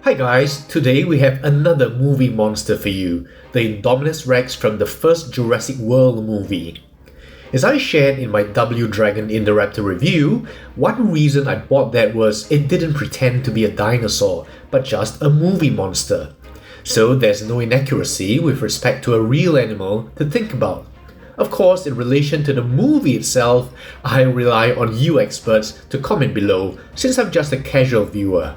Hi guys, today we have another movie monster for you, the Indominus Rex from the first Jurassic World movie. As I shared in my W-Dragon Indoraptor review, one reason I bought that was it didn't pretend to be a dinosaur, but just a movie monster. So there's no inaccuracy with respect to a real animal to think about. Of course, in relation to the movie itself, I rely on you experts to comment below since I'm just a casual viewer.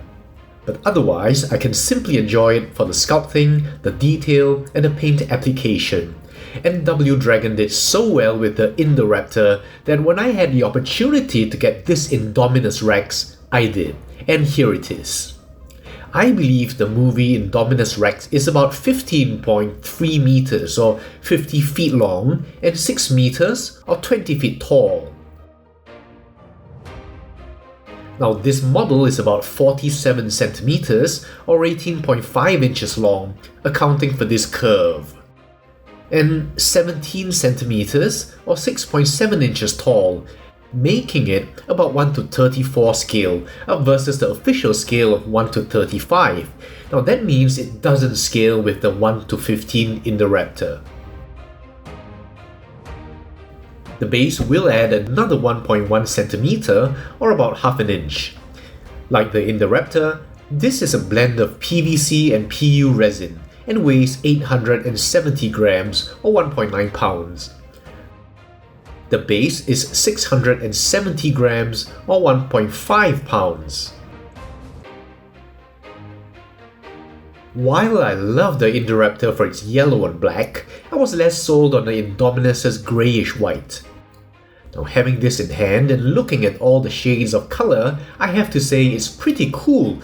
But otherwise, I can simply enjoy it for the sculpting, the detail, and the paint application. And W-Dragon did so well with the Indoraptor that when I had the opportunity to get this Indominus Rex, I did. And here it is. I believe the movie Indominus Rex is about 15.3 meters or 50 feet long and 6 meters or 20 feet tall. Now this model is about 47 centimeters or 18.5 inches long, accounting for this curve, and 17 centimeters or 6.7 inches tall, making it about 1:34 scale versus the official scale of 1:35. Now that means it doesn't scale with the 1:15 Indoraptor. The base will add another 1.1 centimeter or about half an inch. Like the Indoraptor, this is a blend of PVC and PU resin and weighs 870 grams or 1.9 pounds. The base is 670 grams or 1.5 pounds. While I love the Indoraptor for its yellow and black, I was less sold on the Indominus' greyish white. Now having this in hand and looking at all the shades of colour, I have to say it's pretty cool.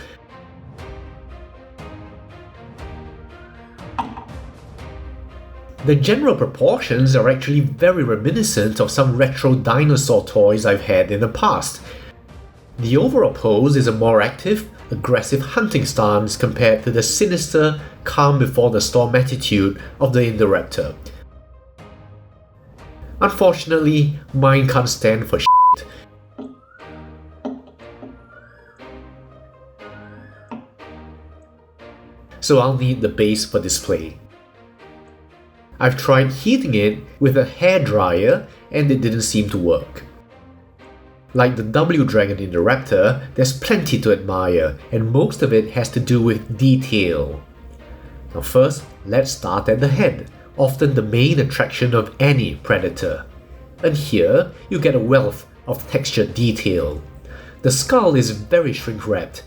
The general proportions are actually very reminiscent of some retro dinosaur toys I've had in the past. The overall pose is a more active, aggressive hunting stance compared to the sinister, calm before the storm attitude of the Indoraptor. Unfortunately, mine can't stand for shit. So I'll need the base for display. I've tried heating it with a hairdryer and it didn't seem to work. Like the W-Dragon Indoraptor, there's plenty to admire, and most of it has to do with detail. Now first, let's start at the head, often the main attraction of any predator. And here, you get a wealth of textured detail. The skull is very shrink-wrapped,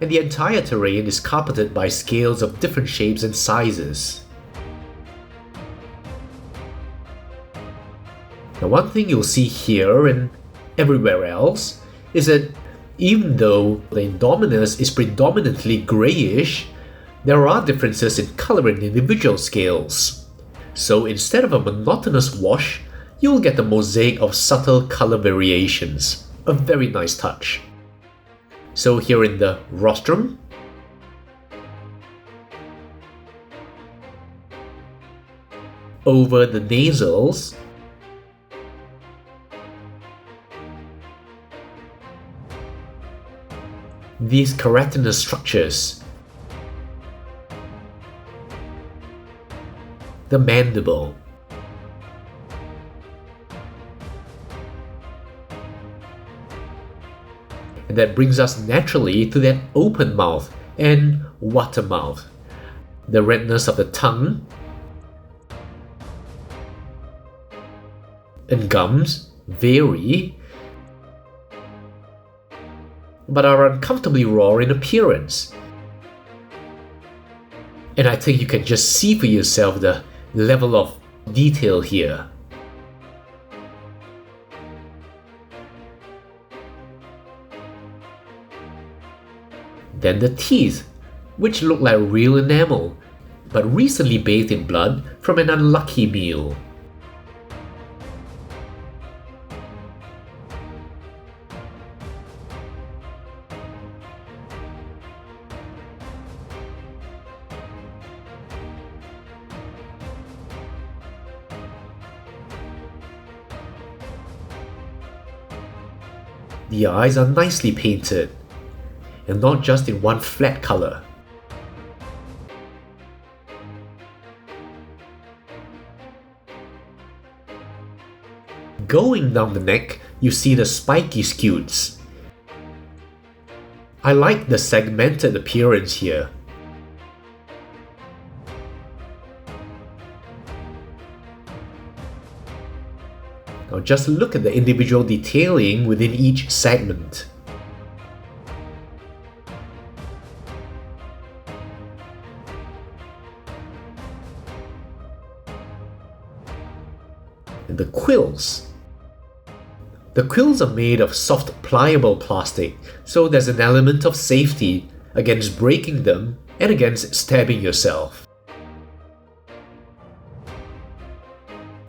and the entire terrain is carpeted by scales of different shapes and sizes. Now one thing you'll see here and everywhere else is that even though the Indominus is predominantly greyish, there are differences in colour in individual scales. So instead of a monotonous wash, you'll get a mosaic of subtle colour variations. A very nice touch. So here in the rostrum, over the nasals, these keratinous structures, the mandible, and that brings us naturally to that open mouth and water mouth. The redness of the tongue and gums vary, but are uncomfortably raw in appearance. And I think you can just see for yourself the level of detail here. Then the teeth, which look like real enamel, but recently bathed in blood from an unlucky meal. The eyes are nicely painted, and not just in one flat color. Going down the neck, you see the spiky scutes. I like the segmented appearance here. Now just look at the individual detailing within each segment. And the quills. The quills are made of soft, pliable plastic, so there's an element of safety against breaking them and against stabbing yourself.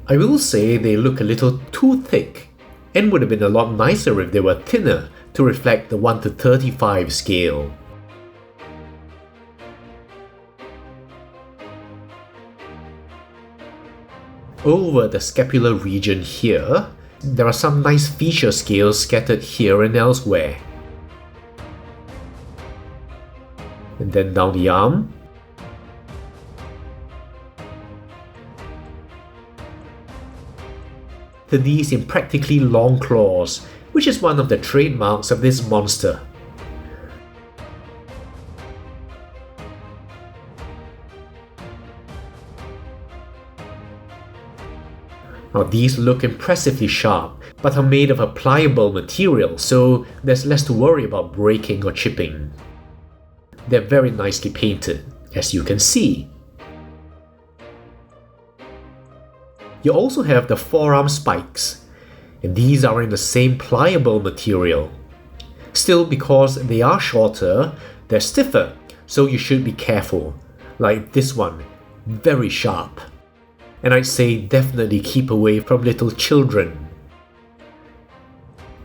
I will say they look a little too thick and would have been a lot nicer if they were thinner to reflect the 1:35 scale. Over the scapular region here, there are some nice feature scales scattered here and elsewhere. And then down the arm. To these impractically long claws, which is one of the trademarks of this monster. Now these look impressively sharp, but are made of a pliable material, so there's less to worry about breaking or chipping. They're very nicely painted, as you can see. You also have the forearm spikes, and these are in the same pliable material. Still, because they are shorter, they're stiffer, so you should be careful. Like this one, very sharp. And I'd say definitely keep away from little children.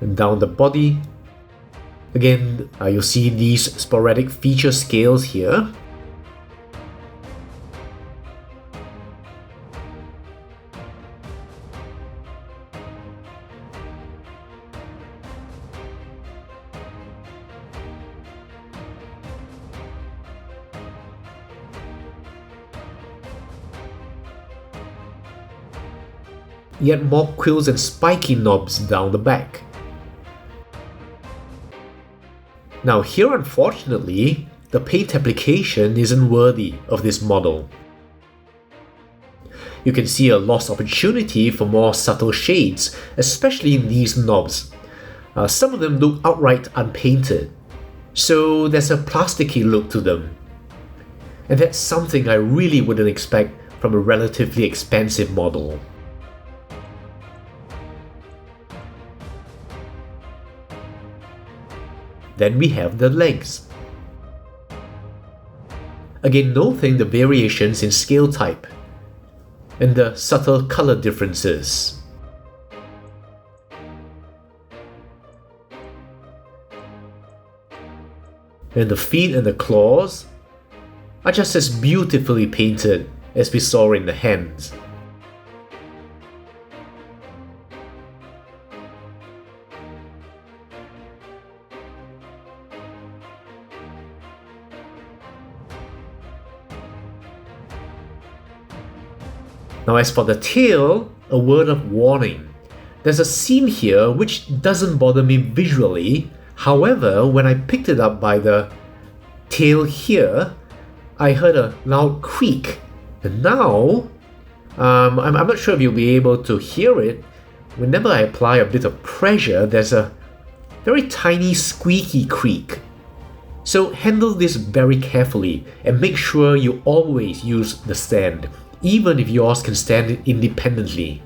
And down the body, again, you'll see these sporadic feature scales here. Yet more quills and spiky knobs down the back. Now here, unfortunately, the paint application isn't worthy of this model. You can see a lost opportunity for more subtle shades, especially in these knobs. Some of them look outright unpainted, so there's a plasticky look to them. And that's something I really wouldn't expect from a relatively expensive model. Then we have the legs. Again, noting the variations in scale type and the subtle color differences. And the feet and the claws are just as beautifully painted as we saw in the hands. Now as for the tail, a word of warning. There's a seam here which doesn't bother me visually, however, when I picked it up by the tail here, I heard a loud creak. And now, I'm not sure if you'll be able to hear it. Whenever I apply a bit of pressure, there's a very tiny squeaky creak. So handle this very carefully and make sure you always use the stand, even if yours can stand it independently.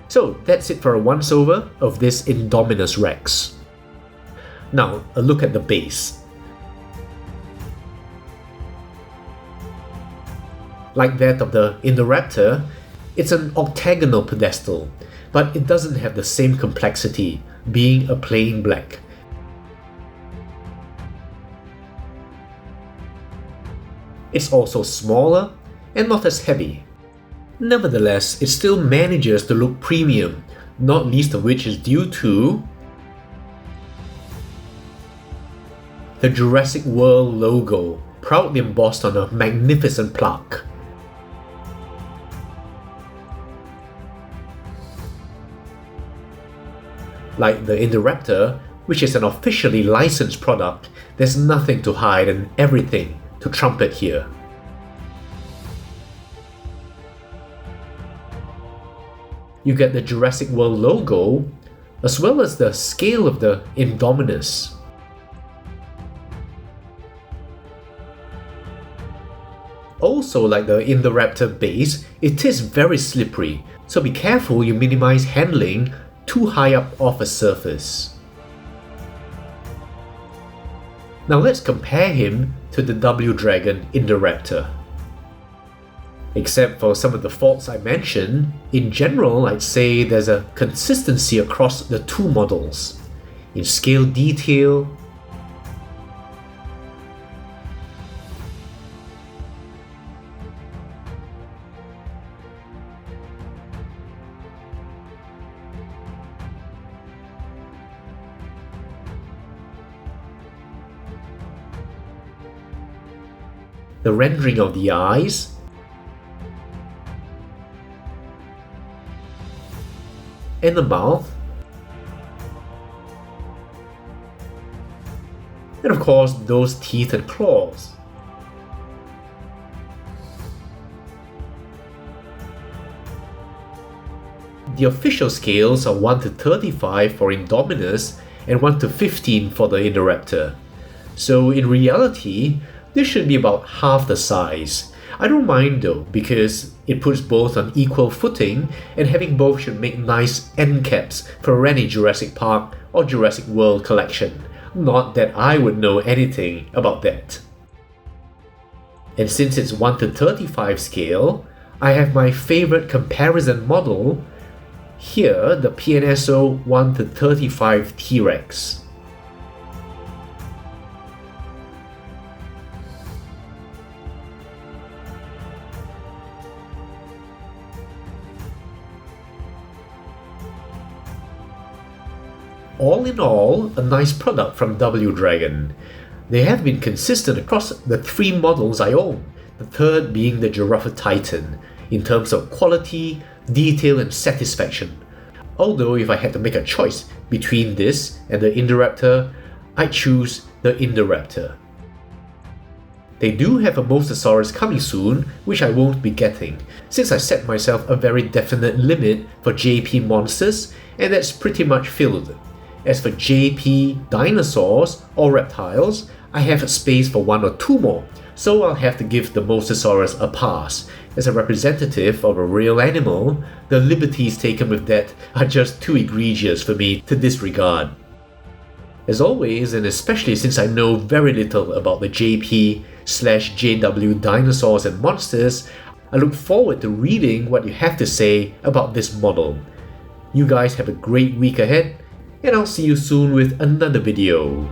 So that's it for a once-over of this Indominus Rex. Now, a look at the base. Like that of the Indoraptor, it's an octagonal pedestal, but it doesn't have the same complexity, being a plain black. It's also smaller and not as heavy. Nevertheless, it still manages to look premium, not least of which is due to the Jurassic World logo, proudly embossed on a magnificent plaque. Like the Indoraptor, which is an officially licensed product, there's nothing to hide and everything to trumpet here. You get the Jurassic World logo, as well as the scale of the Indominus. Also, like the Indoraptor base, it is very slippery, so be careful you minimize handling too high up off a surface. Now let's compare him to the W-Dragon Indoraptor. Except for some of the faults I mentioned, in general I'd say there's a consistency across the two models. In scale detail, the rendering of the eyes, and the mouth, and of course those teeth and claws. The official scales are 1 to 35 for Indominus and 1 to 15 for the Indoraptor. So in reality, this should be about half the size. I don't mind though, because it puts both on equal footing, and having both should make nice end caps for any Jurassic Park or Jurassic World collection. Not that I would know anything about that. And since it's 1 to 35 scale, I have my favorite comparison model here, the PNSO 1 to 35 T-Rex. All in all, a nice product from W-Dragon. They have been consistent across the 3 models I own, the third being the Giraffe Titan, in terms of quality, detail and satisfaction. Although if I had to make a choice between this and the Indoraptor, I'd choose the Indoraptor. They do have a Mosasaurus coming soon, which I won't be getting, since I set myself a very definite limit for JP monsters, and that's pretty much filled. As for JP dinosaurs or reptiles, I have space for 1 or 2 more, so I'll have to give the Mosasaurus a pass. As a representative of a real animal, the liberties taken with that are just too egregious for me to disregard. As always, and especially since I know very little about the JP/JW dinosaurs and monsters, I look forward to reading what you have to say about this model. You guys have a great week ahead, and I'll see you soon with another video.